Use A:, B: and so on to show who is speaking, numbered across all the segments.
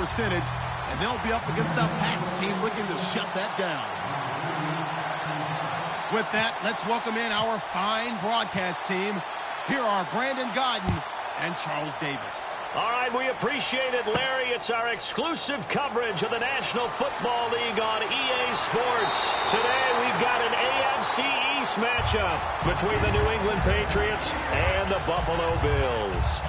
A: percentage, and they'll be up against the Pats team looking to shut that down. With that, let's welcome in our fine broadcast team. Here are Brandon Godden and Charles Davis.
B: All right, we appreciate it, Larry. It's our exclusive coverage of the National Football League on EA Sports. Today, we've got an AFC East matchup between the New England Patriots and the Buffalo Bills.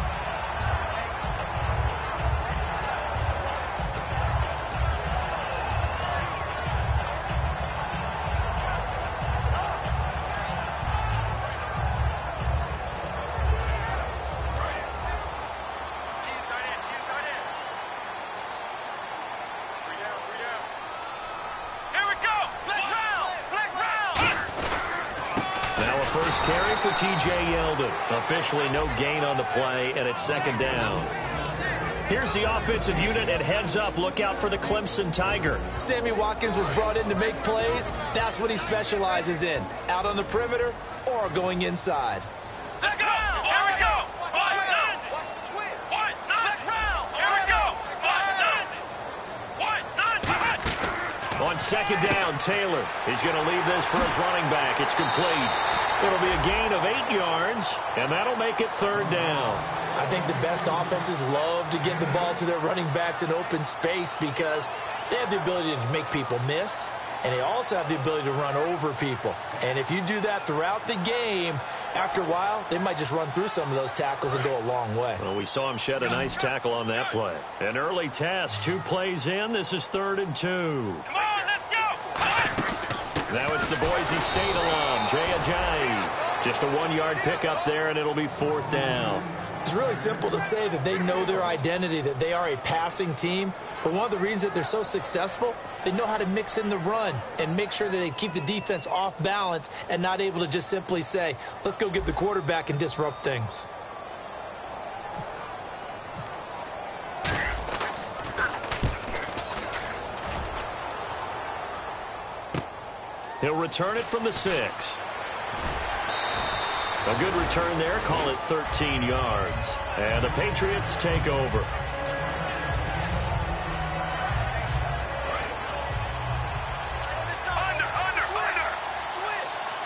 B: First carry for TyJr1-14-2010's. Officially no gain on the play, and it's second down. Here's the offensive unit, and heads up, look out for the Clemson Tiger.
C: Sammy Watkins was brought in to make plays. That's what he specializes in, out on the perimeter or going inside.
D: Let go! Here we go!
B: On second down, Taylor. He's going to leave this for his running back. It's complete. It'll be a gain of 8 yards, and that'll make it third down.
C: I think the best offenses love to give the ball to their running backs in open space because they have the ability to make people miss, and they also have the ability to run over people. And if you do that throughout the game, after a while, they might just run through some of those tackles and go a long way.
B: Well, we saw him shed a nice tackle on that play. An early test, 2 plays in. This is 3rd and 2.
D: Come on, let's go!
B: Now it's the Boise State alum, Jay Ajayi. Just a 1-yard pickup there, and it'll be 4th down.
C: It's really simple to say that they know their identity, that they are a passing team. But one of the reasons that they're so successful, they know how to mix in the run and make sure that they keep the defense off balance and not able to just simply say, let's go get the quarterback and disrupt things.
B: He'll return it from the 6. A good return there, call it 13 yards. And the Patriots take over.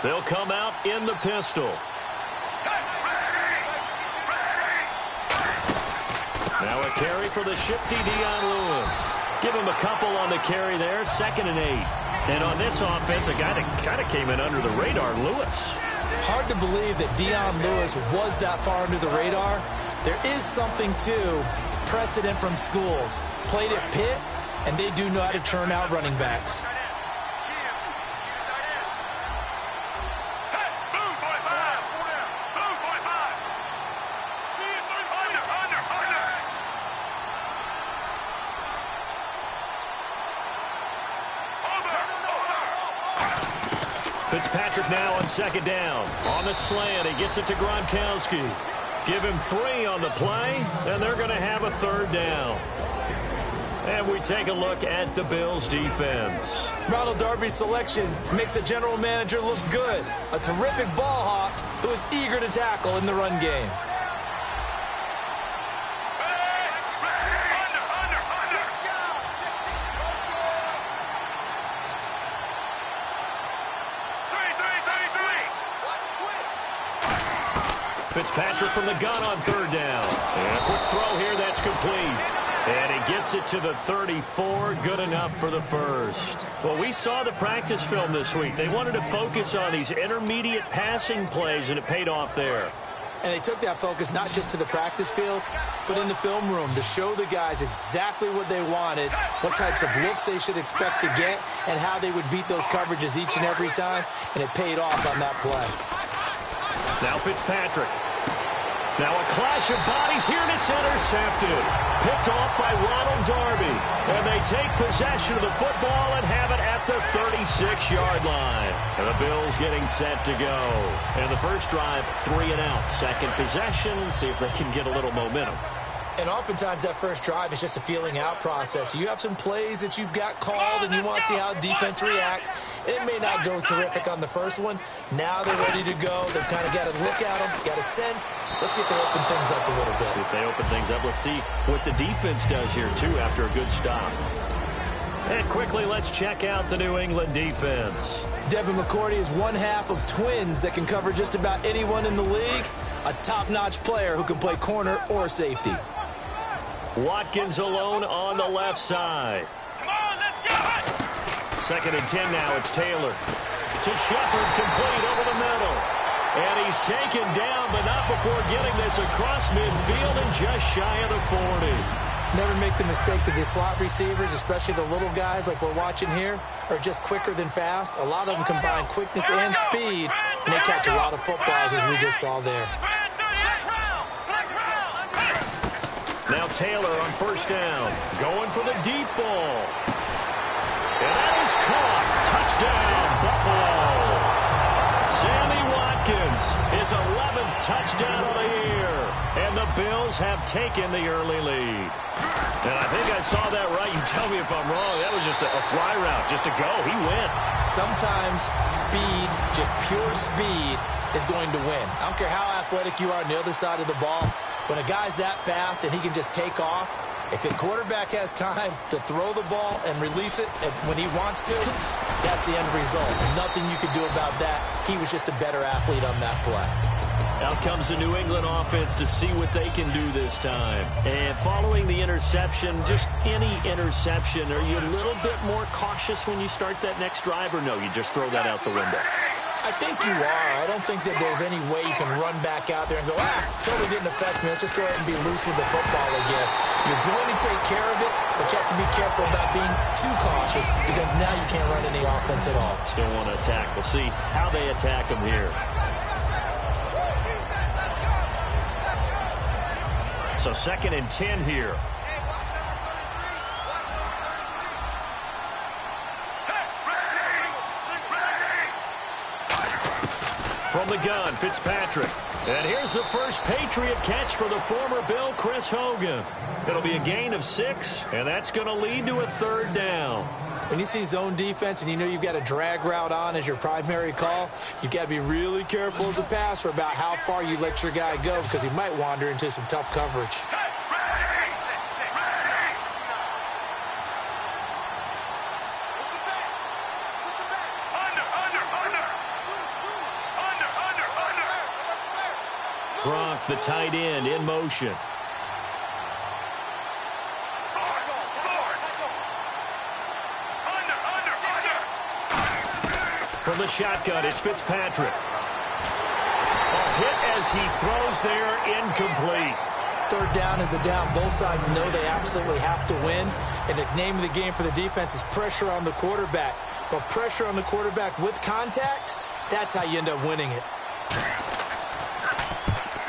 B: They'll come out in the pistol. Now a carry for the shifty Dion Lewis. Give him a couple on the carry there, 2nd and 8. And on this offense, a guy that kind of came in under the radar, Lewis.
C: Hard to believe that Dion Lewis was that far under the radar. There is something to precedent from schools. Played at Pitt, and they do know how to churn out running backs.
B: Fitzpatrick now on 2nd down. On the slant, he gets it to Gronkowski. Give him 3 on the play, and they're going to have a 3rd down. And we take a look at the Bills' defense.
C: Ronald Darby's selection makes a general manager look good. A terrific ball hawk who is eager to tackle in the run game.
B: Fitzpatrick from the gun on 3rd down. And a quick throw here, that's complete. And he gets it to the 34, good enough for the first. Well, we saw the practice film this week. They wanted to focus on these intermediate passing plays, and it paid off there.
C: And they took that focus not just to the practice field, but in the film room to show the guys exactly what they wanted, what types of looks they should expect to get, and how they would beat those coverages each and every time, and it paid off on that play.
B: Now Fitzpatrick. Now a clash of bodies here, and it's intercepted. Picked off by Ronald Darby. And they take possession of the football and have it at the 36-yard line. And the Bills getting set to go. And the first drive, 3 and out. Second possession. See if they can get a little momentum.
C: And oftentimes that first drive is just a feeling out process. You have some plays that you've got called and you want to see how defense reacts. It may not go terrific on the first one. Now they're ready to go. They've kind of got to look at them, got a sense. Let's see if they open things up a little bit.
B: See if they open things up. Let's see what the defense does here, too, after a good stop. And quickly, let's check out the New England defense.
C: Devin McCourty is one half of twins that can cover just about anyone in the league. A top-notch player who can play corner or safety.
B: Watkins alone on the left side.
D: Come on, let's go!
B: 2nd and 10 now. It's Taylor. To Shepard, complete over the middle. And he's taken down, but not before getting this across midfield and just shy of the 40.
C: Never make the mistake that the slot receivers, especially the little guys like we're watching here, are just quicker than fast. A lot of them combine quickness and speed, and they catch a lot of footballs, as we just saw there.
B: Now Taylor on 1st down, going for the deep ball. And that is caught. Touchdown, Buffalo. Sammy Watkins, his 11th touchdown of the year. And the Bills have taken the early lead. And I think I saw that right. You tell me if I'm wrong. That was just a fly route, just to go. He went.
C: Sometimes speed, just pure speed, is going to win. I don't care how athletic you are on the other side of the ball. When a guy's that fast and he can just take off, if the quarterback has time to throw the ball and release it when he wants to, that's the end result. Nothing you could do about that. He was just a better athlete on that play.
B: Out comes the New England offense to see what they can do this time. And following the interception, just any interception, are you a little bit more cautious when you start that next drive, or no, you just throw that out the window?
C: I think you are. I don't think that there's any way you can run back out there and go, totally didn't affect me. Let's just go ahead and be loose with the football again. You're going to take care of it, but you have to be careful about being too cautious because now you can't run any offense at all.
B: Still want to attack. We'll see how they attack them here. So 2nd and 10 here. From the gun, Fitzpatrick. And here's the first Patriot catch for the former Bill, Chris Hogan. It'll be a gain of 6, and that's going to lead to a 3rd down.
C: When you see zone defense and you know you've got a drag route on as your primary call, you've got to be really careful as a passer about how far you let your guy go because he might wander into some tough coverage.
B: Gronk, the tight end, in motion. From the shotgun, it's Fitzpatrick. A hit as he throws there, incomplete.
C: 3rd down is a down. Both sides know they absolutely have to win. And the name of the game for the defense is pressure on the quarterback. But pressure on the quarterback with contact, that's how you end up winning it.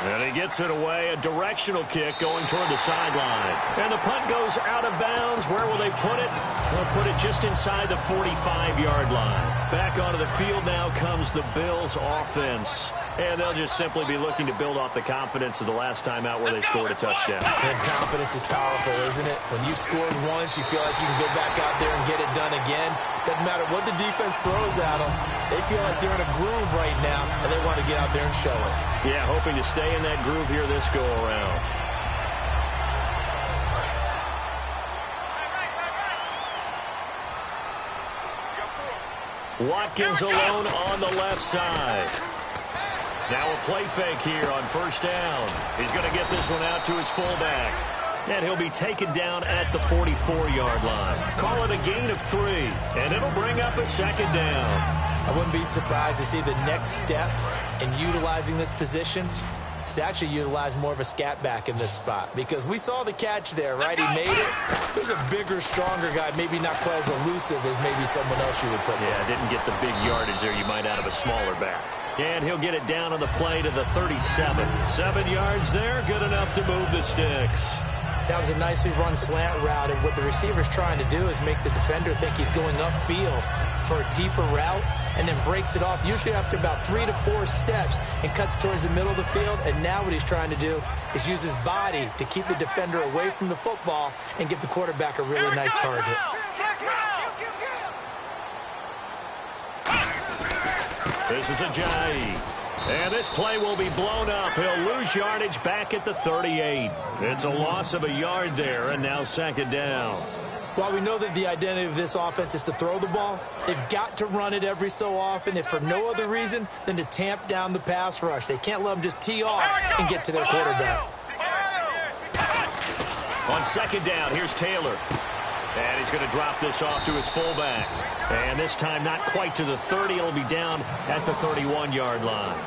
B: And he gets it away, a directional kick going toward the sideline. And the punt goes out of bounds. Where will they put it? They'll put it just inside the 45-yard line. Back onto the field now comes the Bills offense. And they'll just simply be looking to build off the confidence of the last time out where they scored a touchdown.
C: And confidence is powerful, isn't it? When you've scored once, you feel like you can go back out there and get it done again. Doesn't matter what the defense throws at them. They feel like they're in a groove right now, and they want to get out there and show it.
B: Yeah, hoping to stay in that groove here this go-around. Watkins alone on the left side. Now a play fake here on 1st down. He's going to get this one out to his fullback. And he'll be taken down at the 44-yard line. Call it a gain of 3, and it'll bring up a 2nd down.
C: I wouldn't be surprised to see the next step in utilizing this position is to actually utilize more of a scat back in this spot. Because we saw the catch there, right? He made it. He's a bigger, stronger guy, maybe not quite as elusive as maybe someone else you would put there.
B: Yeah, didn't get the big yardage there you might out of a smaller back. And he'll get it down on the play to the 37. 7 yards there, good enough to move the sticks.
C: That was a nicely run slant route, and what the receiver's trying to do is make the defender think he's going upfield for a deeper route, and then breaks it off, usually after about 3 to 4 steps, and cuts towards the middle of the field. And now what he's trying to do is use his body to keep the defender away from the football and give the quarterback a really nice target.
B: This is Ajayi. And this play will be blown up. He'll lose yardage back at the 38. It's a loss of a yard there, and now second down.
C: While we know that the identity of this offense is to throw the ball, they've got to run it every so often, if for no other reason than to tamp down the pass rush. They can't let them just tee off and get to their quarterback.
B: On second down, here's Taylor. And he's going to drop this off to his fullback. And this time not quite to the 30. It'll be down at the 31-yard line.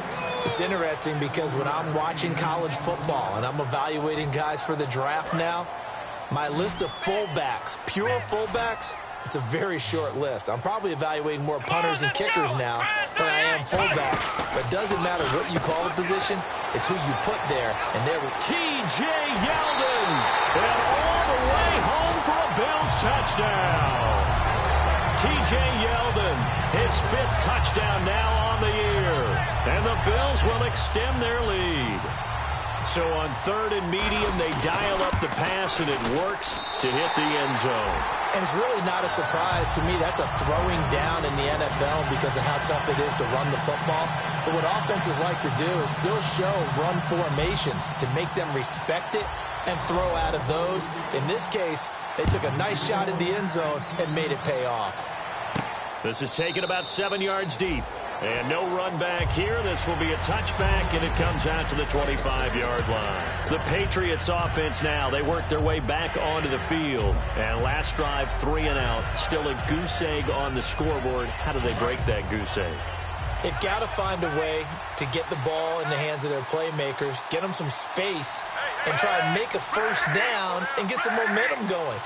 C: It's interesting because when I'm watching college football and I'm evaluating guys for the draft now, my list of fullbacks, pure fullbacks, it's a very short list. I'm probably evaluating more punters and kickers now than I am fullbacks. But it doesn't matter what you call the position, it's who you put there. And there was
B: TyJr1 and all the way home for a Bills touchdown. TyJr1, his 5th touchdown now on the year. And the Bills will extend their lead. So on 3rd and medium, they dial up the pass, and it works to hit the end zone.
C: And it's really not a surprise to me. That's a throwing down in the NFL because of how tough it is to run the football. But what offenses like to do is still show run formations to make them respect it and throw out of those. In this case, they took a nice shot at the end zone and made it pay off.
B: This is taken about 7 yards deep. And no run back here. This will be a touchback, and it comes out to the 25-yard line. The Patriots offense now, they work their way back onto the field. And last drive, 3 and out. Still a goose egg on the scoreboard. How do they break that goose egg?
C: They've got to find a way to get the ball in the hands of their playmakers, get them some space, and try and make a first down and get some momentum going.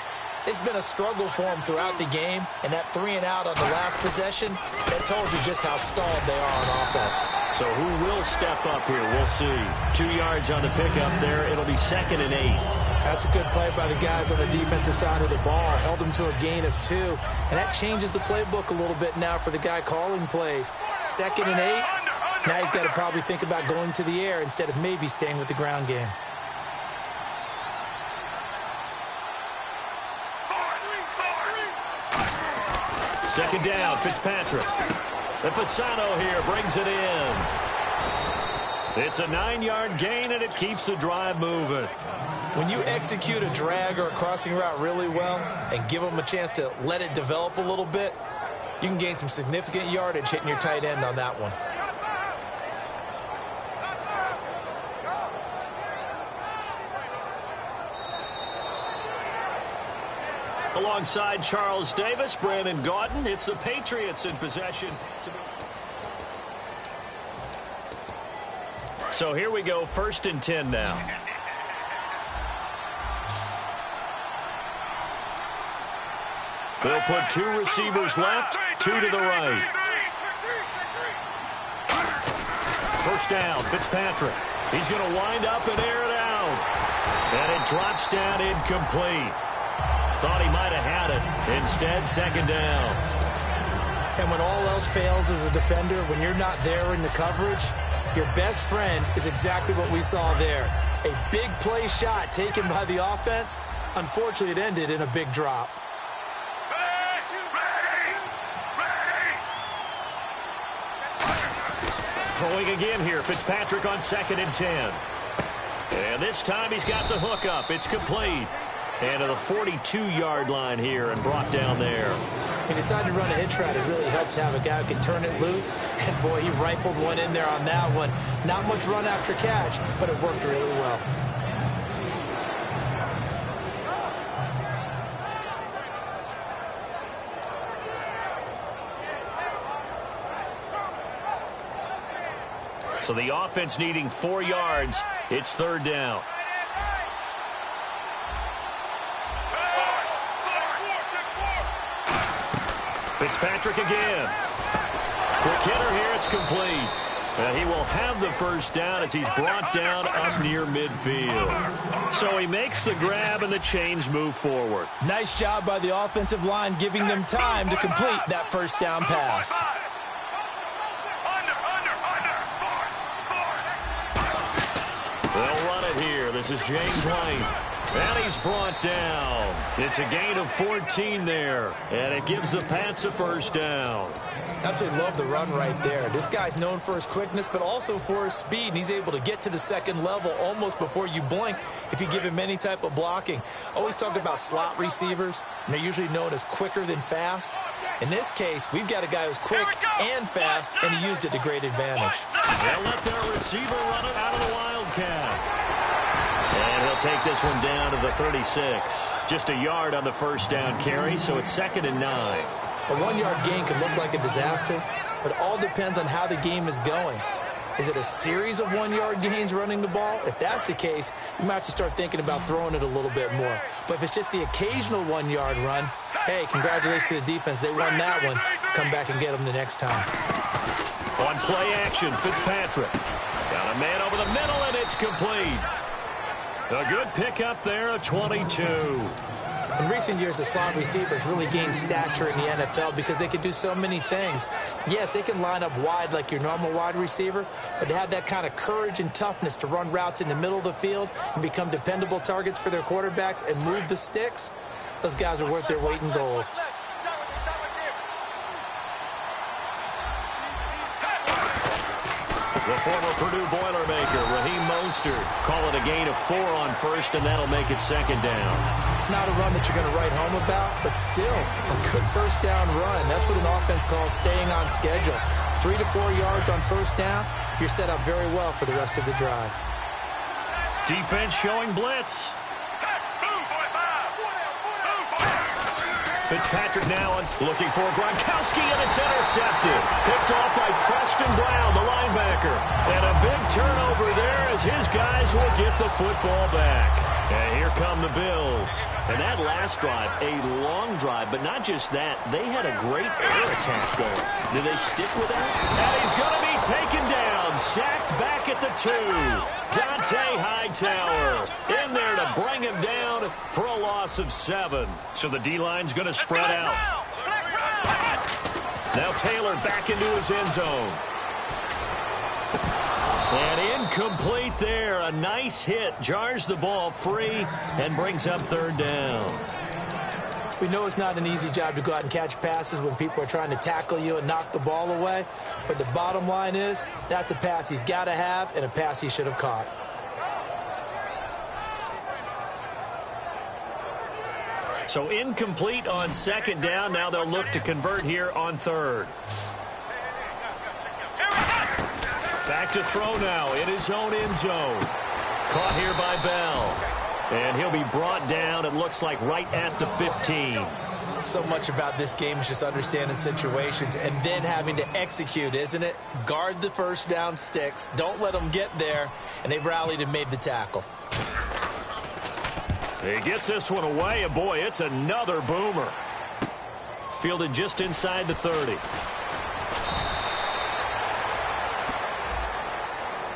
C: It's been a struggle for them throughout the game, and that 3 and out on the last possession, that told you just how stalled they are on offense.
B: So who will step up here? We'll see. 2 yards on the pickup there. It'll be 2nd and 8.
C: That's a good play by the guys on the defensive side of the ball. Held them to a gain of 2, and that changes the playbook a little bit now for the guy calling plays. 2nd and 8. Now he's got to probably think about going to the air instead of maybe staying with the ground game.
B: Second down, Fitzpatrick. The Fasano here brings it in. It's a 9-yard gain, and it keeps the drive moving.
C: When you execute a drag or a crossing route really well and give them a chance to let it develop a little bit, you can gain some significant yardage hitting your tight end on that one.
B: Alongside Charles Davis, Brandon Gaudin, it's the Patriots in possession. So here we go, 1st and 10 now. They'll put 2 receivers left, 2 to the right. First down, Fitzpatrick. He's going to wind up and air it out. And it drops down incomplete. Thought he might have had it. Instead, 2nd down.
C: And when all else fails as a defender, when you're not there in the coverage, your best friend is exactly what we saw there. A big play shot taken by the offense. Unfortunately, it ended in a big drop.
B: Throwing again here, Fitzpatrick on 2nd and 10. And this time he's got the hook up. It's complete. And to the 42-yard line here and brought down there.
C: He decided to run a hitch route. It really helps to have a guy who can turn it loose. And, boy, he rifled one in there on that one. Not much run after catch, but it worked really well.
B: So the offense needing 4 yards. It's 3rd down. Fitzpatrick again. Quick hitter here. It's complete. And he will have the first down as he's brought down up near midfield. So he makes the grab and the chains move forward.
C: Nice job by the offensive line giving them time to complete that first down pass.
B: They'll run it here. This is James White. And he's brought down. It's a gain of 14 there. And it gives the Pats a first down.
C: Absolutely love the run right there. This guy's known for his quickness, but also for his speed. And he's able to get to the second level almost before you blink if you give him any type of blocking. Always talk about slot receivers, and they're usually known as quicker than fast. In this case, we've got a guy who's quick and fast, and he used it to great advantage.
B: They'll let their receiver run it out of the Wildcat. And he'll take this one down to the 36. Just a yard on the first down carry, so it's 2nd and 9.
C: A 1-yard gain can look like a disaster, but it all depends on how the game is going. Is it a series of 1-yard gains running the ball? If that's the case, you might have to start thinking about throwing it a little bit more. But if it's just the occasional 1-yard run, hey, congratulations to the defense. They won that one. Come back and get them the next time.
B: On play action, Fitzpatrick. Got a man over the middle, and it's complete. A good pickup there, a 22.
C: In recent years, the slot receivers really gained stature in the NFL because they can do so many things. Yes, they can line up wide like your normal wide receiver, but to have that kind of courage and toughness to run routes in the middle of the field and become dependable targets for their quarterbacks and move the sticks, those guys are worth their weight in gold.
B: The former Purdue Boilermaker, Raheem Mostert, call it a gain of 4 on first, and that'll make it 2nd down.
C: Not a run that you're going to write home about, but still a good first down run. That's what an offense calls staying on schedule. 3 to 4 yards on first down, you're set up very well for the rest of the drive.
B: Defense showing blitz. Fitzpatrick now looking for Gronkowski, and it's intercepted. Picked off by Preston Brown, the linebacker. And a big turnover there as his guys will get the football back. And here come the Bills. And that last drive, a long drive, but not just that. They had a great air attack going. Do they stick with that? And he's going to be taken down, sacked back at the 2. Dante Hightower in there to bring him down for a loss of 7. So the D-line's going to spread out. Now Taylor back into his end zone. And incomplete there. A nice hit. Jars the ball free and brings up 3rd down.
C: We know it's not an easy job to go out and catch passes when people are trying to tackle you and knock the ball away. But the bottom line is, that's a pass he's got to have and a pass he should have caught.
B: So incomplete on 2nd down. Now they'll look to convert here on 3rd. Back to throw now in his own end zone. Caught here by Bell. And he'll be brought down, it looks like, right at the 15.
C: So much about this game is just understanding situations and then having to execute, isn't it? Guard the first down sticks. Don't let them get there. And they rallied and made the tackle.
B: He gets this one away, and boy, it's another boomer. Fielded just inside the 30.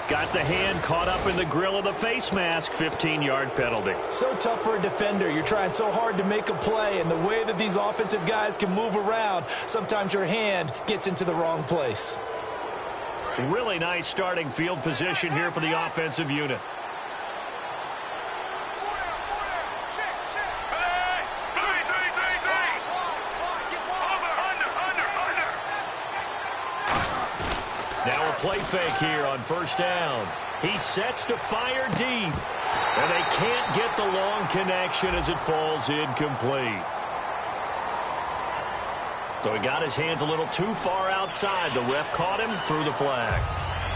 B: Got the hand caught up in the grill of the face mask. 15-yard penalty.
C: So tough for a defender. You're trying so hard to make a play, and the way that these offensive guys can move around, sometimes your hand gets into the wrong place.
B: Really nice starting field position here for the offensive unit. Now a play fake here on first down. He sets to fire deep. And they can't get the long connection as it falls incomplete. So he got his hands a little too far outside. The ref caught him, threw the flag.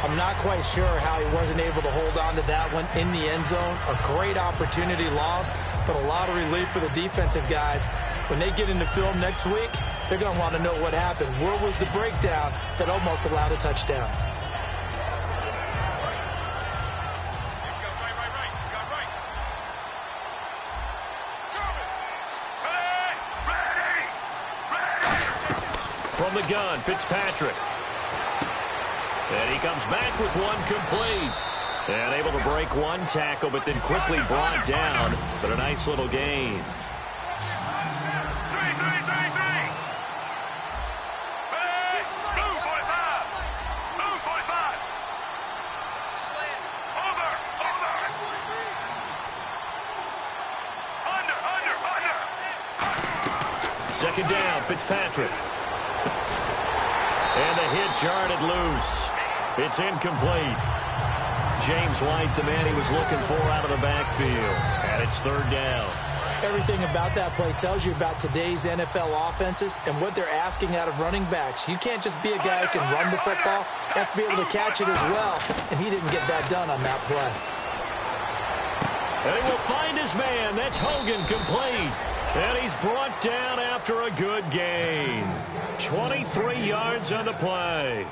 C: I'm not quite sure how he wasn't able to hold on to that one in the end zone. A great opportunity lost, but a lot of relief for the defensive guys. When they get into film next week, they're going to want to know what happened. Where was the breakdown that almost allowed a touchdown?
B: From the gun, Fitzpatrick. And he comes back with one complete. And able to break one tackle, but then quickly brought down. But a nice little gain. 2nd down, Fitzpatrick. And the hit jarred it loose. It's incomplete. James White, the man he was looking for out of the backfield. And it's 3rd down.
C: Everything about that play tells you about today's NFL offenses and what they're asking out of running backs. You can't just be a guy who can run the football. You have to be able to catch it as well. And he didn't get that done on that play.
B: And he will find his man. That's Hogan, complete. And he's brought down after a good gain. 23 yards on the play.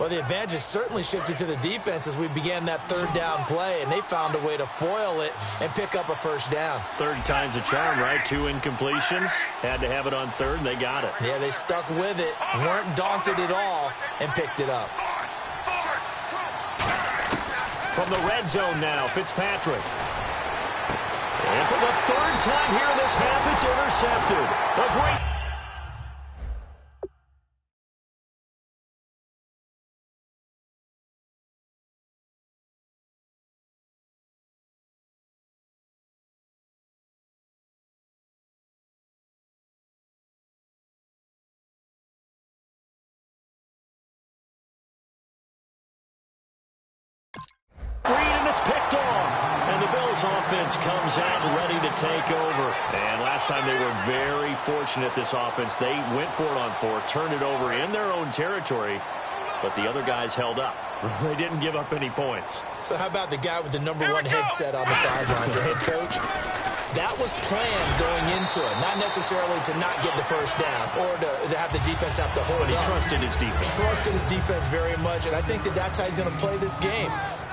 C: Well, the advantage certainly shifted to the defense as we began that 3rd down play, and they found a way to foil it and pick up a 1st down.
B: 3rd time's a charm, right? 2 incompletions. Had to have it on 3rd, and they got it.
C: Yeah, they stuck with it, weren't daunted at all, and picked it up.
B: From the red zone now, Fitzpatrick. And for the 3rd time here in this half, it's intercepted. A great... and it's picked off. And the Bills offense comes out ready to take over. And last time they were very fortunate, this offense. They went for it on 4, turned it over in their own territory, but the other guys held up. They didn't give up any points.
C: So how about the guy with the #1 headset on the sidelines, the head coach? That was planned going into it, not necessarily to not get the 1st down or to have the defense have to hold
B: But he
C: up.
B: trusted his defense.
C: Trusted his defense very much, and I think that's how he's going to play this game.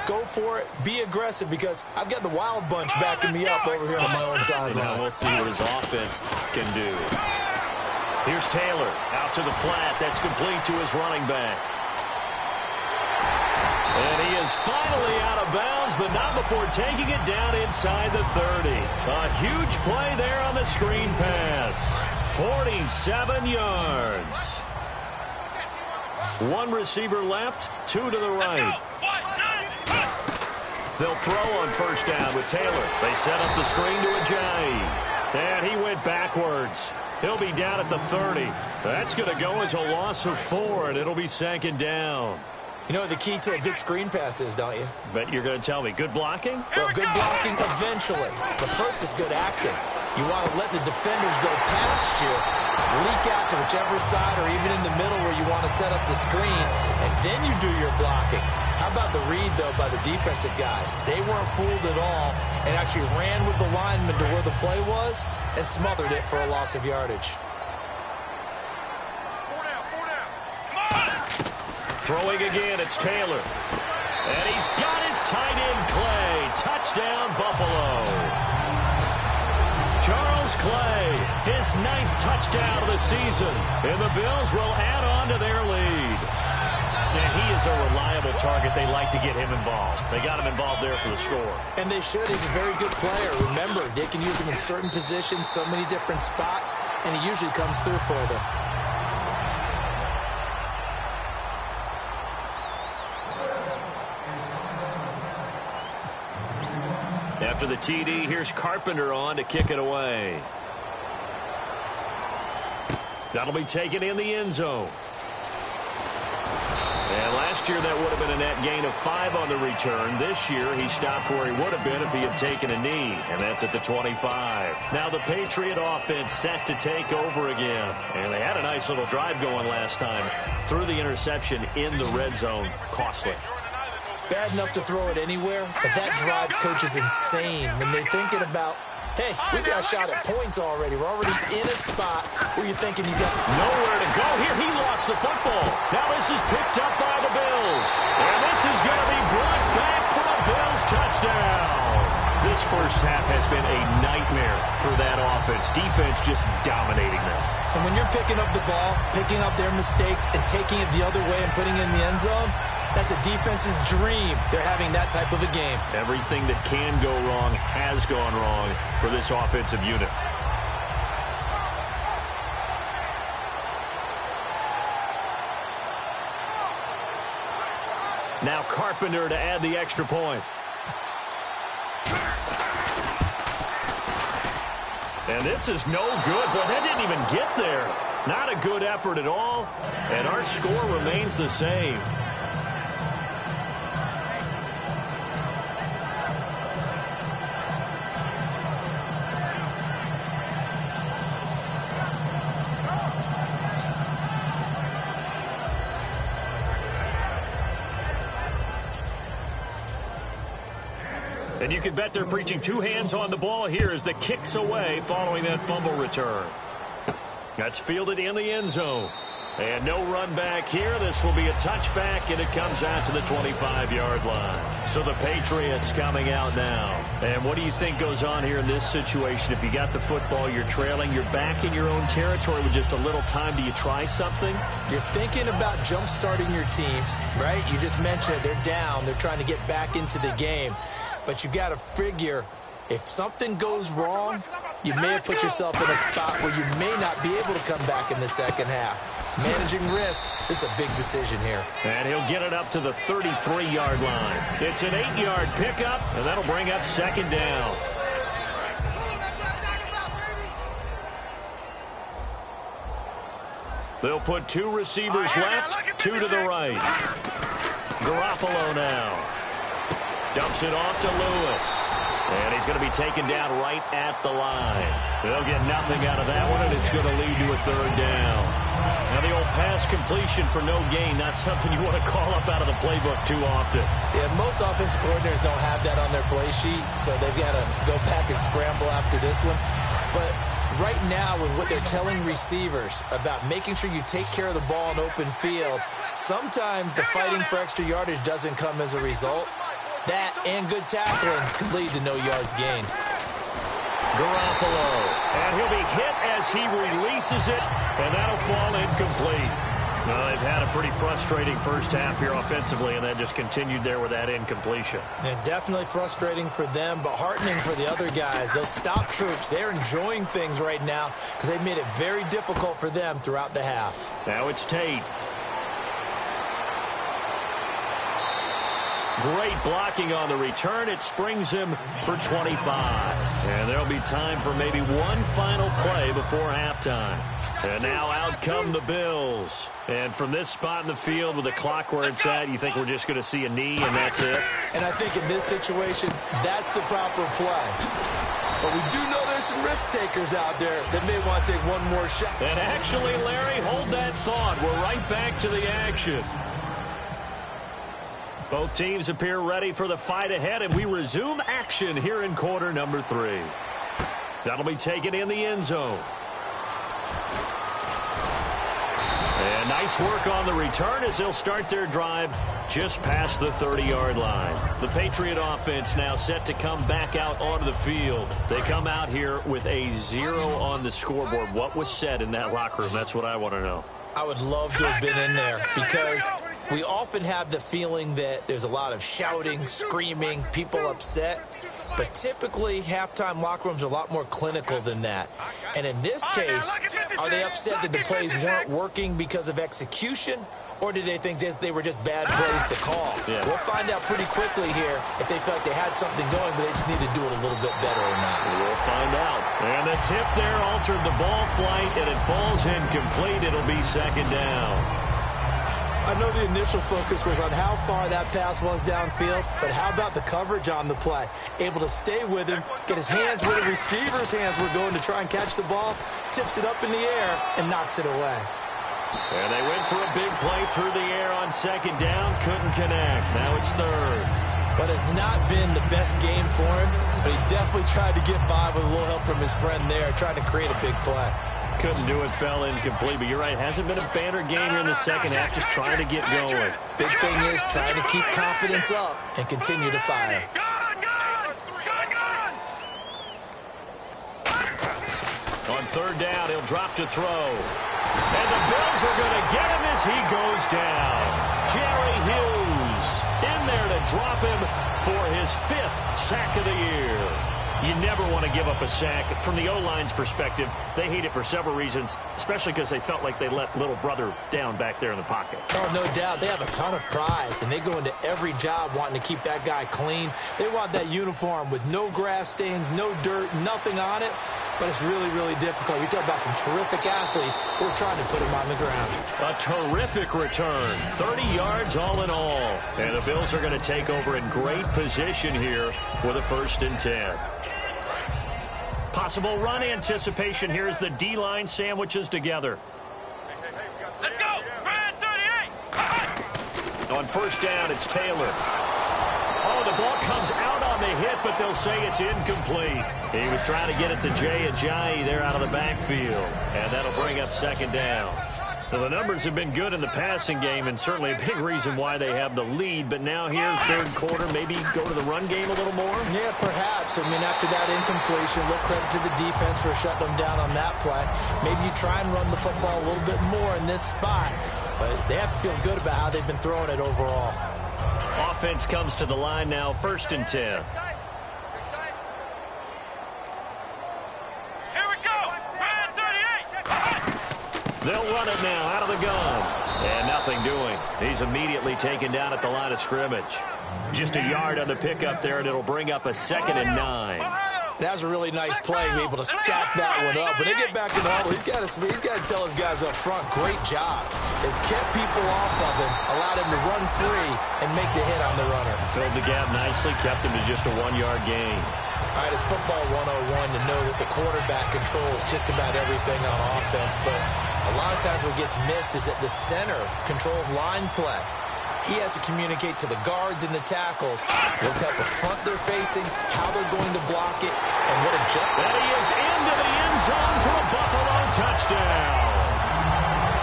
C: Go for it, be aggressive, because I've got the Wild Bunch backing me up over here on my own sideline.
B: Now we'll see what his offense can do. Here's Taylor out to the flat. That's complete to his running back. And he is finally out of bounds, but not before taking it down inside the 30. A huge play there on the screen pass. 47 yards. 1 receiver left, 2 to the right. They'll throw on 1st down with Taylor. They set up the screen to Ajayi. And he went backwards. He'll be down at the 30. That's going to go as a loss of 4, and it'll be 2nd down.
C: You know what the key to a good screen pass is, don't you?
B: Bet you're going to tell me. Good blocking?
C: Well, good blocking eventually. But first is good acting. You want to let the defenders go past you, leak out to whichever side or even in the middle where you want to set up the screen, and then you do your blocking. How about the read, though, by the defensive guys? They weren't fooled at all and actually ran with the lineman to where the play was and smothered it for a loss of yardage.
B: Throwing again, it's Taylor. And he's got his tight end, Clay. Touchdown, Buffalo. Charles Clay, his 9th touchdown of the season. And the Bills will add on to their lead. And he is a reliable target. They like to get him involved. They got him involved there for the score.
C: And they should. He's a very good player. Remember, they can use him in certain positions, so many different spots, and he usually comes through for them.
B: After the TD, here's Carpenter on to kick it away. That'll be taken in the end zone. And last year, that would have been a net gain of 5 on the return. This year, he stopped where he would have been if he had taken a knee, and that's at the 25. Now the Patriot offense set to take over again. And they had a nice little drive going last time. Threw the interception in the red zone. Costly.
C: Bad enough to throw it anywhere, but that drives coaches insane when they're thinking about, hey, we got a shot at points already. We're already in a spot where you're thinking you got
B: nowhere to go. Here, he lost the football. Now this is picked up by the Bills. And this is going to be brought back for a Bills touchdown. This first half has been a nightmare for that offense. Defense just dominating them.
C: And when you're picking up the ball, picking up their mistakes, and taking it the other way and putting it in the end zone, That's a defense's dream. They're having that type of a game.
B: Everything that can go wrong has gone wrong for this offensive unit. Now Carpenter to add the extra point. And this is no good. Boy, that didn't even get there. Not a good effort at all. And our score remains the same. And you can bet they're preaching two hands on the ball here as the kick's away following that fumble return. That's fielded in the end zone. And no run back here. This will be a touchback, and it comes out to the 25-yard line. So the Patriots coming out now. And what do you think goes on here in this situation? If you got the football, you're trailing, you're back in your own territory with just a little time. Do you try something?
C: You're thinking about jump-starting your team, right? You just mentioned it. They're down. They're trying to get back into the game. But you got to figure, if something goes wrong, you may have put yourself in a spot where you may not be able to come back in the second half. Managing risk, this is a big decision here.
B: And he'll get it up to the 33-yard line. It's an 8-yard pickup, and that'll bring up second down. They'll put two receivers left, two to the right. Garoppolo now. Dumps it off to Lewis. And he's going to be taken down right at the line. They'll get nothing out of that one, and it's going to lead to a third down. Now the old pass completion for no gain, not something you want to call up out of the playbook too often.
C: Yeah, most offensive coordinators don't have that on their play sheet, so they've got to go back and scramble after this one. But right now, with what they're telling receivers about making sure you take care of the ball in open field, sometimes the fighting for extra yardage doesn't come as a result. That and good tackling can lead to no yards gained.
B: Garoppolo, and he'll be hit as he releases it, and that'll fall incomplete. Well, they've had a pretty frustrating first half here offensively, and that just continued there with that incompletion.
C: And definitely frustrating for them, but heartening for the other guys. Those stop troops, they're enjoying things right now because they've made it very difficult for them throughout the half.
B: Now it's Tate. Great blocking on the return. It springs him for 25. And there'll be time for maybe one final play before halftime. And now out come the Bills. And from this spot in the field with the clock where it's at, you think we're just going to see a knee and that's it?
C: And I think in this situation, that's the proper play. But we do know there's some risk takers out there that may want to take one more shot.
B: And actually, Larry, hold that thought. We're right back to the action. Both teams appear ready for the fight ahead, and we resume action here in quarter number 3. That'll be taken in the end zone. And nice work on the return as they'll start their drive just past the 30-yard line. The Patriot offense now set to come back out onto the field. They come out here with a 0 on the scoreboard. What was said in that locker room? That's what I want to know.
C: I would love to have been in there because we often have the feeling that there's a lot of shouting, screaming, people upset. But typically, halftime locker rooms are a lot more clinical than that. And in this case, are they upset that the plays weren't working because of execution? Or did they think they were just bad plays to call?
B: Yeah.
C: We'll find out pretty quickly here if they feel like they had something going, but they just need to do it a little bit better or not.
B: We'll find out. And the tip there altered the ball flight, and it falls incomplete. It'll be second down.
C: I know the initial focus was on how far that pass was downfield, but how about the coverage on the play? Able to stay with him, get his hands where the receiver's hands were going to try and catch the ball, tips it up in the air, and knocks it away.
B: And they went for a big play through the air on second down. Couldn't connect. Now it's third.
C: But it's not been the best game for him, but he definitely tried to get by with a little help from his friend there, trying to create a big play.
B: Couldn't do it, fell incomplete. But you're right, it hasn't been a banner game here in the second half, just trying to get going.
C: Big thing is trying to keep confidence up and continue to fire.
B: On third down, he'll drop to throw. And the Bills are going to get him as he goes down. Jerry Hughes. drop him for his 5th sack of the year. You never want to give up a sack. From the O-line's perspective, they hate it for several reasons, especially because they felt like they let little brother down back there in the pocket.
C: Oh, no doubt. They have a ton of pride, and they go into every job wanting to keep that guy clean. They want that uniform with no grass stains, no dirt, nothing on it. But it's really, really difficult. You talk about some terrific athletes. We're trying to put him on the ground.
B: A terrific return. 30 yards all in all. And the Bills are going to take over in great position here with a 1st and 10. Possible run anticipation here as the D-line sandwiches together.
D: Let's go! Brand 38!
B: On 1st down, it's Taylor. Oh, the ball comes out on the hit, but they'll say it's incomplete. He was trying to get it to Jay there out of the backfield, and that'll bring up 2nd down. Well, the numbers have been good in the passing game, and certainly a big reason why they have the lead. But now here, 3rd quarter, maybe go to the run game a little more?
C: Yeah, perhaps. I mean, after that incompletion, look credit to the defense for shutting them down on that play. Maybe you try and run the football a little bit more in this spot. But they have to feel good about how they've been throwing it overall.
B: Offense comes to the line now, 1st and 10. They'll run it now out of the gun. And nothing doing. He's immediately taken down at the line of scrimmage. Just a yard on the pickup there, and it'll bring up a 2nd and 9.
C: That was a really nice play, be able to stack that one up. When they get back in the huddle, he's got to tell his guys up front, great job. They kept people off of him, allowed him to run free and make the hit on the runner.
B: Filled the gap nicely, kept him to just a 1-yard gain.
C: All right, it's football 101 to know that the quarterback controls just about everything on offense, but a lot of times what gets missed is that the center controls line play. He has to communicate to the guards and the tackles what type of front they're facing, how they're going to block it, and what a jump.
B: And he is into the end zone for a Buffalo touchdown.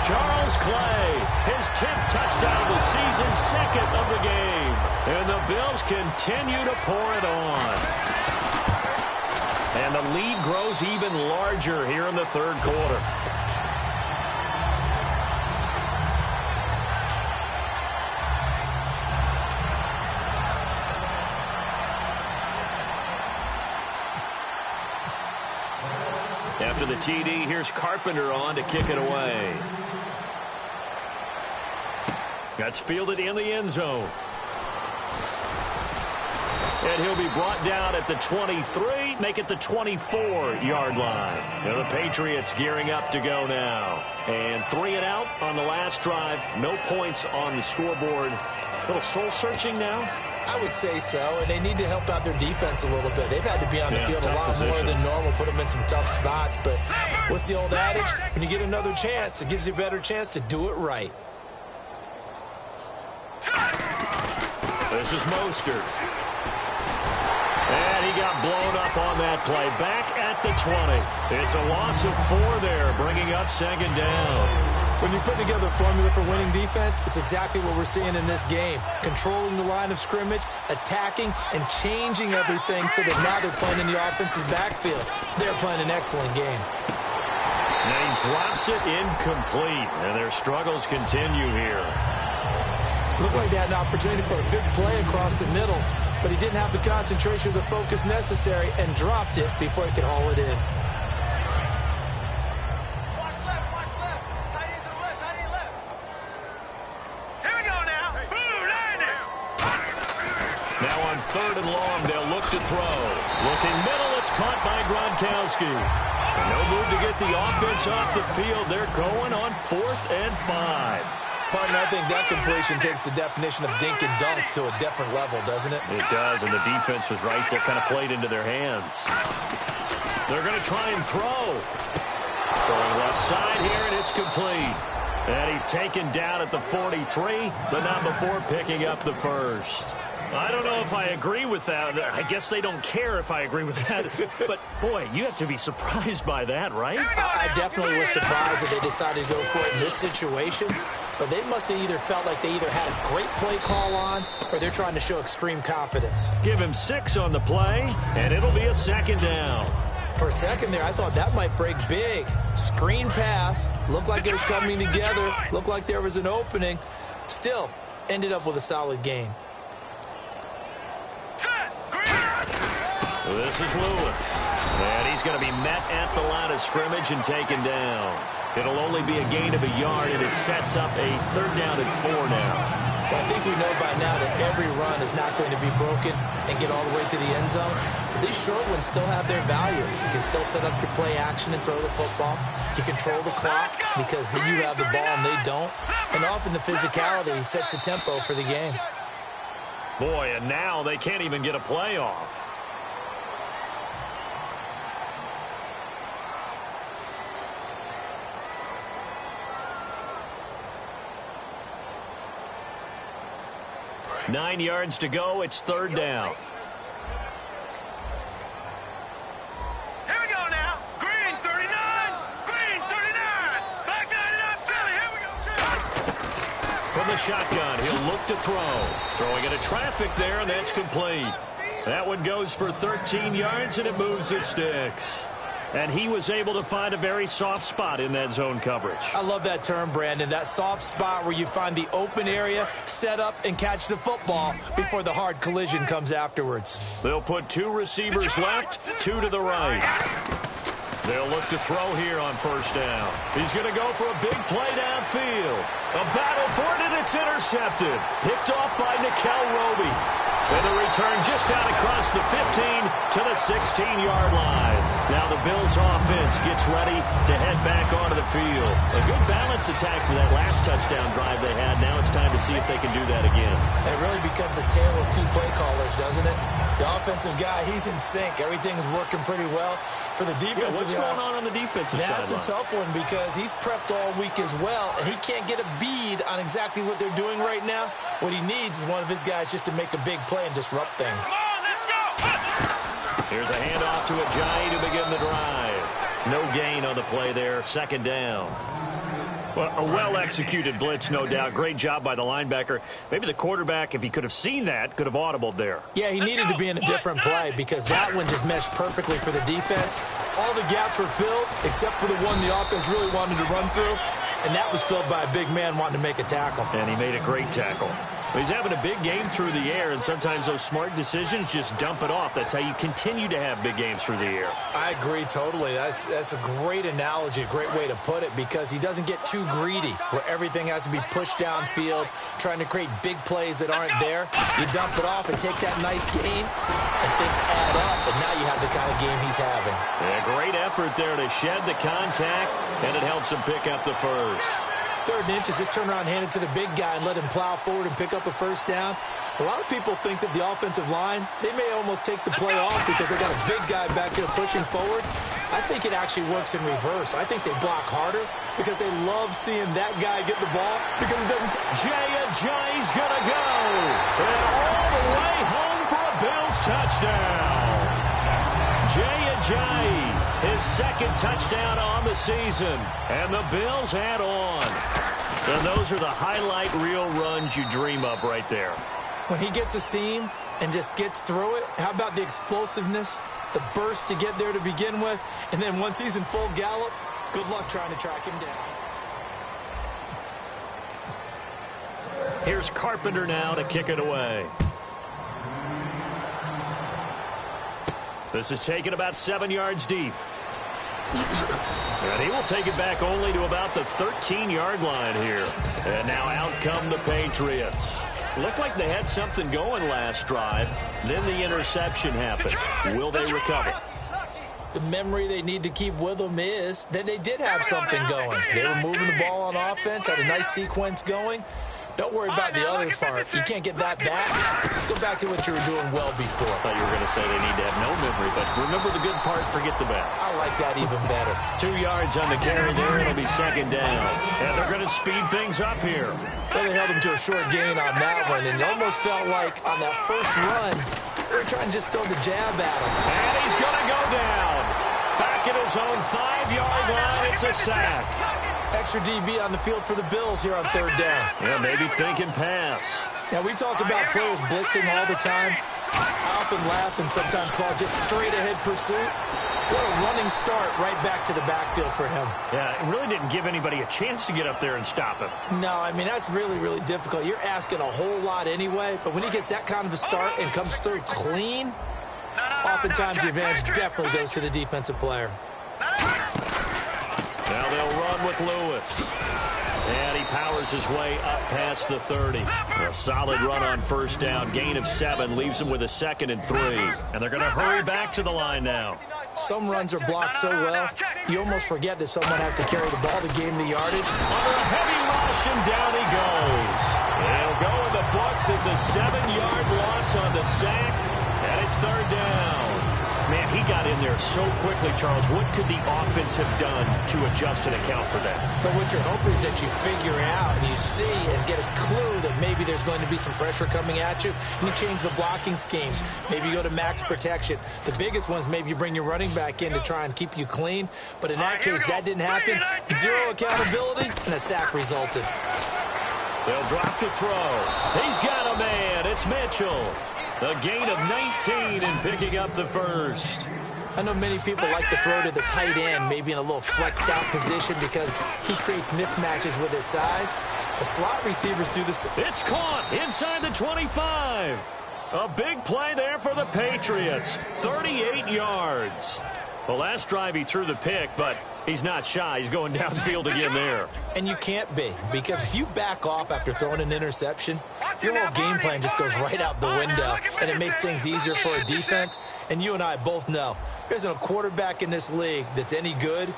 B: Charles Clay, his 10th touchdown of the season, 2nd of the game. And the Bills continue to pour it on. And the lead grows even larger here in the 3rd quarter. After the TD, here's Carpenter on to kick it away. That's fielded in the end zone. And he'll be brought down at the 23, make it the 24-yard line. Now the Patriots gearing up to go now. And 3 and out on the last drive. No points on the scoreboard. A little soul-searching now?
C: I would say so, and they need to help out their defense a little bit. They've had to be on the field a lot more than normal, put them in some tough spots. But what's the old adage? When you get another chance, it gives you a better chance to do it right.
B: This is Mostert. And he got blown up on that play. Back at the 20. It's a loss of 4 there, bringing up 2nd down.
C: When you put together a formula for winning defense, it's exactly what we're seeing in this game. Controlling the line of scrimmage, attacking, and changing everything so that now they're playing in the offense's backfield. They're playing an excellent game.
B: And he drops it incomplete, and their struggles continue here.
C: Looked like they had an opportunity for a big play across the middle, but he didn't have the concentration or the focus necessary and dropped it before he could haul it in.
B: Now on 3rd and long, they'll look to throw. Looking middle, it's caught by Gronkowski. No move to get the offense off the field. They're going on 4th and 5.
C: Partner, I think that completion takes the definition of dink and dunk to a different level, doesn't it?
B: It does, and the defense was right there, kind of played into their hands. They're going to try and throw. Throwing left side here, and it's complete. And he's taken down at the 43, but not before picking up the 1st. I don't know if I agree with that. I guess they don't care if I agree with that. But, boy, you have to be surprised by that, right?
C: I definitely was surprised that they decided to go for it in this situation. But they must have either felt like they either had a great play call on or they're trying to show extreme confidence.
B: Give him 6 on the play, and it'll be a 2nd down.
C: For a second there, I thought that might break big. Screen pass. Looked like it was coming together. Looked like there was an opening. Still, ended up with a solid game.
B: This is Lewis. And he's going to be met at the line of scrimmage and taken down. It'll only be a gain of a yard, and it sets up a 3rd down and 4 now.
C: Well, I think we know by now that every run is not going to be broken and get all the way to the end zone. But these short ones still have their value. You can still set up your play action and throw the football. You control the clock because you have the ball and they don't. And often the physicality sets the tempo for the game.
B: Boy, and now they can't even get a play off. Nine yards to go. It's 3rd down.
D: Here we go now. Green 39. Green 39. Back 99 Philly. Here we go.
B: From the shotgun, he'll look to throw. Throwing into traffic there, and that's complete. That one goes for 13 yards, and it moves the sticks. And he was able to find a very soft spot in that zone coverage.
C: I love that term, Brandon. That soft spot where you find the open area, set up, and catch the football before the hard collision comes afterwards.
B: They'll put 2 receivers left, 2 to the right. They'll look to throw here on 1st down. He's going to go for a big play downfield. A battle for it, and it's intercepted. Picked off by Nickel Roby. And the return just out across the 15 to the 16-yard line. Now the Bills offense gets ready to head back onto the field. A good balance attack for that last touchdown drive they had. Now it's time to see if they can do that again.
C: It really becomes a tale of 2 play callers, doesn't it? The offensive guy, he's in sync. Everything's working pretty well. For the defensive
B: what's going on the defensive side?
C: That's a tough one because he's prepped all week as well, and he can't get a bead on exactly what they're doing right now. What he needs is one of his guys just to make a big play and disrupt things.
D: Come on, let's go.
B: Here's a handoff to Ajayi to begin the drive. No gain on the play there, 2nd down. Well, a well-executed blitz, no doubt. Great job by the linebacker. Maybe the quarterback, if he could have seen that, could have audibled there.
C: Yeah, he needed to be in a different play because that one just meshed perfectly for the defense. All the gaps were filled except for the one the offense really wanted to run through, and that was filled by a big man wanting to make a tackle.
B: And he made a great tackle. He's having a big game through the air, and sometimes those smart decisions just dump it off. That's how you continue to have big games through the air.
C: I agree totally. That's a great analogy, a great way to put it, because he doesn't get too greedy where everything has to be pushed downfield, trying to create big plays that aren't there. You dump it off and take that nice gain, and things add up, and now you have the kind of game he's having.
B: Yeah, great effort there to shed the contact, and it helps him pick up the first.
C: 3rd and inches, just turn around and hand it to the big guy and let him plow forward and pick up a 1st down. A lot of people think that the offensive line, they may almost take the play off because they got a big guy back there pushing forward. I think it actually works in reverse. I think they block harder because they love seeing that guy get the ball because it doesn't.
B: Ajayi's going to go. And all the way home for a Bills touchdown. Ajayi, his 2nd touchdown on the season. And the Bills add on. And those are the highlight reel runs you dream of right there.
C: When he gets a seam and just gets through it, how about the explosiveness, the burst to get there to begin with, and then once he's in full gallop, good luck trying to track him down.
B: Here's Carpenter now to kick it away. This is taken about 7 yards deep. And he will take it back only to about the 13-yard line here. And now out come the Patriots. Looked like they had something going last drive. Then the interception happened. Will they recover?
C: The memory they need to keep with them is that they did have something going. They were moving the ball on offense, had a nice sequence going. Don't worry about the other part. You can't get that back. Let's go back to what you were doing well before.
B: I thought you were going to say they need to have no memory, but remember the good part, forget the bad.
C: I like that even better.
B: 2 yards on the carry there. It'll be 2nd down. And they're going to speed things up here.
C: Well, they held him to a short gain on that one, and it almost felt like on that first run, they were trying to just throw the jab at him.
B: And he's going to go down. Back at his own 5-yard line. It's a sack.
C: Extra DB on the field for the Bills here on 3rd down.
B: Yeah, maybe thinking pass.
C: Now, we talk about players blitzing all the time. I often laugh and sometimes call it just straight-ahead pursuit. What a running start right back to the backfield for him.
B: Yeah, it really didn't give anybody a chance to get up there and stop him.
C: No, I mean, that's really, really difficult. You're asking a whole lot anyway, but when he gets that kind of a start and comes through clean, oftentimes the advantage definitely goes to the defensive player.
B: Now they'll run with Lewis. And he powers his way up past the 30. A solid run on first down. Gain of 7 leaves him with a 2nd and 3. And they're going to hurry back to the line now.
C: Some runs are blocked so well, you almost forget that someone has to carry the ball to gain the yardage.
B: Under a heavy rush, and down he goes. He'll go in the books as a 7-yard loss on the sack, and it's 3rd down. Man, he got in there so quickly, Charles. What could the offense have done to adjust and account for that?
C: But what you're hoping is that you figure out and you see and get a clue that maybe there's going to be some pressure coming at you, and you change the blocking schemes. Maybe you go to max protection. The biggest one is maybe you bring your running back in to try and keep you clean. But in that case, that didn't happen. 0 accountability, and a sack resulted.
B: They'll drop to throw. He's got a man. It's Mitchell. A gain of 19 and picking up the first.
C: I know many people like to throw to the tight end, maybe in a little flexed out position because he creates mismatches with his size. The slot receivers do this.
B: It's caught inside the 25. A big play there for the Patriots. 38 yards. Well, last drive he threw the pick, but he's not shy. He's going downfield again there.
C: And you can't be, because if you back off after throwing an interception, your whole game plan just goes right out the window, and it makes things easier for a defense. And you and I both know there's a quarterback in this league that's any good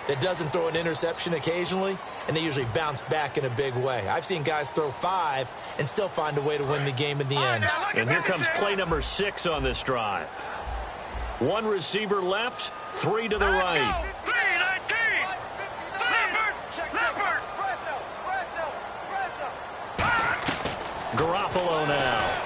C: that doesn't throw an interception occasionally, and they usually bounce back in a big way. I've seen guys throw 5 and still find a way to win the game in the end.
B: And here comes play number 6 on this drive. 1 receiver left, 3 to the right. Garoppolo now.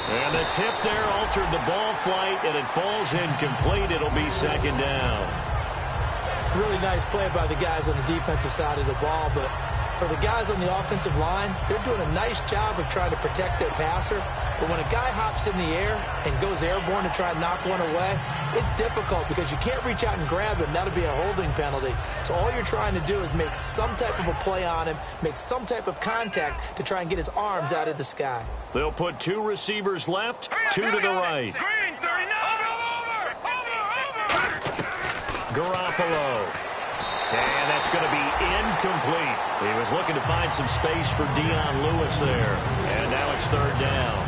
B: And the tip there altered the ball flight, and it falls incomplete. It'll be 2nd down.
C: Really nice play by the guys on the defensive side of the ball, but for the guys on the offensive line, they're doing a nice job of trying to protect their passer. But when a guy hops in the air and goes airborne to try and knock one away, it's difficult because you can't reach out and grab him. That'll be a holding penalty. So all you're trying to do is make some type of a play on him, make some type of contact to try and get his arms out of the sky.
B: They'll put 2 receivers left, 2 to the right. Garoppolo. And that's going to be incomplete. He was looking to find some space for Dion Lewis there. And now it's 3rd down.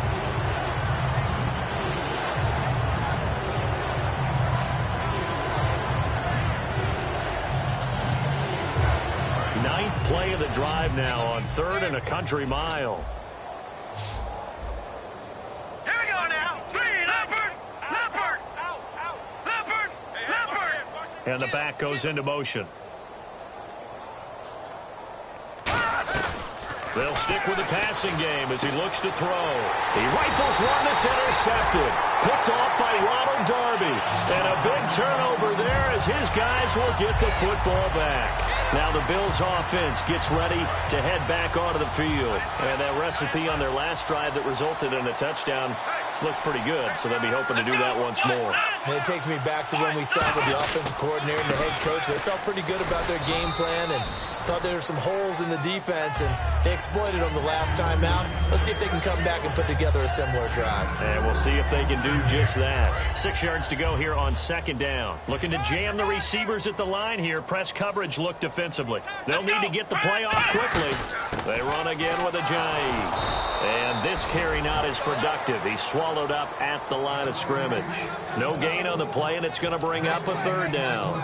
B: Ninth play of the drive now on 3rd and a country mile.
D: Here we go now. Leopard.
B: And the back goes into motion. They'll stick with the passing game as he looks to throw. He rifles one that's intercepted. Picked off by Ronald Darby. And a big turnover there as his guys will get the football back. Now the Bills offense gets ready to head back onto the field. And that recipe on their last drive that resulted in a touchdown looked pretty good, so they'll be hoping to do that once more.
C: And it takes me back to when we sat with the offensive coordinator and the head coach. They felt pretty good about their game plan and thought there were some holes in the defense, and they exploited them the last time out. Let's see if they can come back and put together a similar drive.
B: And we'll see if they can do just that. 6 yards to go here on 2nd down. Looking to jam the receivers at the line here. Press coverage look defensively. They'll need to get the play off quickly. They run again with Ajayi. And this carry not as productive. He's swallowed up at the line of scrimmage. No gain on the play, and it's going to bring up a 3rd down.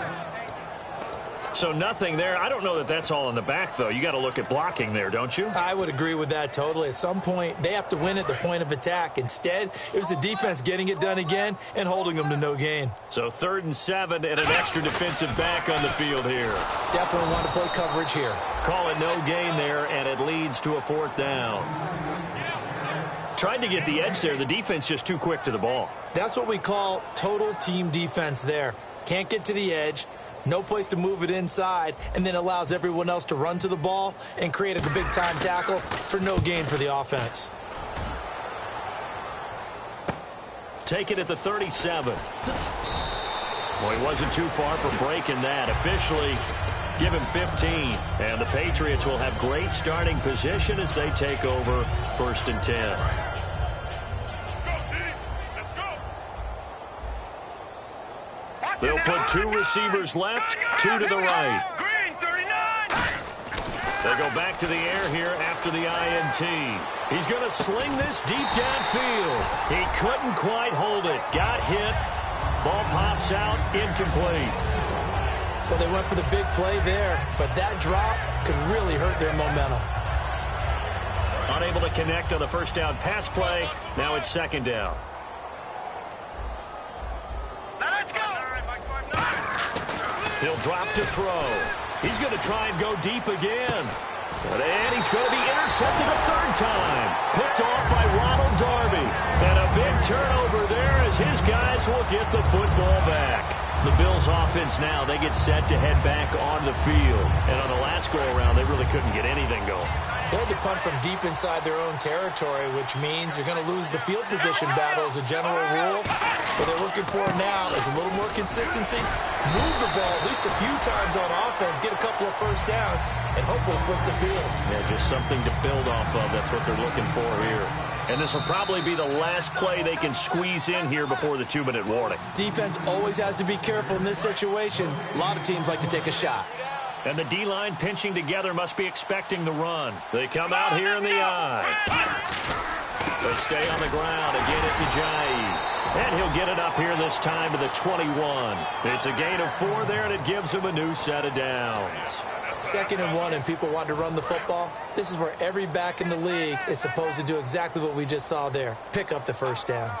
B: So nothing there. I don't know that that's all in the back, though. You got to look at blocking there, don't you?
C: I would agree with that totally. At some point, they have to win at the point of attack. Instead, it was the defense getting it done again and holding them to no gain.
B: So 3rd and 7 and an extra defensive back on the field here.
C: Definitely want to play coverage here.
B: Call it no gain there, and it leads to a 4th down. Tried to get the edge there. The defense just too quick to the ball.
C: That's what we call total team defense there. Can't get to the edge. No place to move it inside, and then allows everyone else to run to the ball and create a big-time tackle for no gain for the offense.
B: Take it at the 37. Well, he wasn't too far from breaking that. Officially, give him 15. And the Patriots will have great starting position as they take over 1st and 10. put 2 receivers left, 2 to the right.
D: Green 39.
B: They go back to the air here after the INT. He's going to sling this deep downfield. He couldn't quite hold it. Got hit. Ball pops out, incomplete.
C: Well, they went for the big play there, but that drop could really hurt their momentum.
B: Unable to connect on the first down pass play. Now it's second down.
D: Now let's go.
B: He'll drop to throw. He's going to try and go deep again. And he's going to be intercepted a third time. Picked off by Ronald Darby. And a big turnover there as his guys will get the football back. The Bills offense now, they get set to head back on the field. And on the last go-around, they really couldn't get anything going.
C: They had to punt from deep inside their own territory, which means you're going to lose the field position battle as a general rule. What they're looking for now is a little more consistency. Move the ball at least a few times on offense, get a couple of first downs, and hopefully flip the field.
B: Yeah, just something to build off of. That's what they're looking for here. And this will probably be the last play they can squeeze in here before the 2-minute warning.
C: Defense always has to be careful in this situation. A lot of teams like to take a shot.
B: And the D-line pinching together must be expecting the run. They come out here in the eye. They stay on the ground. Again, it's Ajayi. And he'll get it up here this time to the 21. It's a gain of 4 there, and it gives him a new set of downs.
C: 2nd and 1, and people want to run the football. This is where every back in the league is supposed to do exactly what we just saw there. Pick up the first down.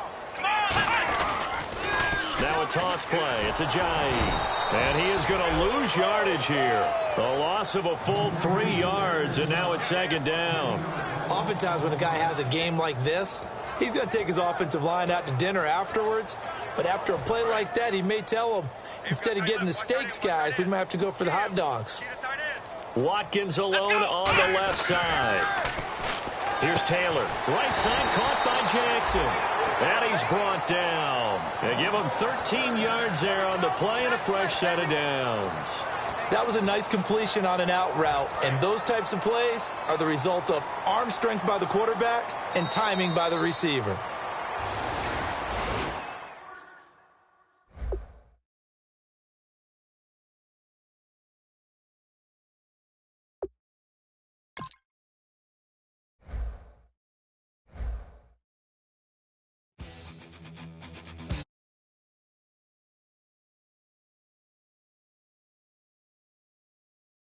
B: Now a toss play. It's Ajayi. And he is going to lose yardage here. The loss of a full 3 yards, and now it's 2nd down.
C: Oftentimes when a guy has a game like this, he's going to take his offensive line out to dinner afterwards. But after a play like that, he may tell them, instead of getting the steaks, guys, we might have to go for the hot dogs.
B: Watkins alone on the left side. Here's Taylor. Right side caught by Jackson. And he's brought down. They give him 13 yards there on the play and a fresh set of downs.
C: That was a nice completion on an out route, and those types of plays are the result of arm strength by the quarterback and timing by the receiver.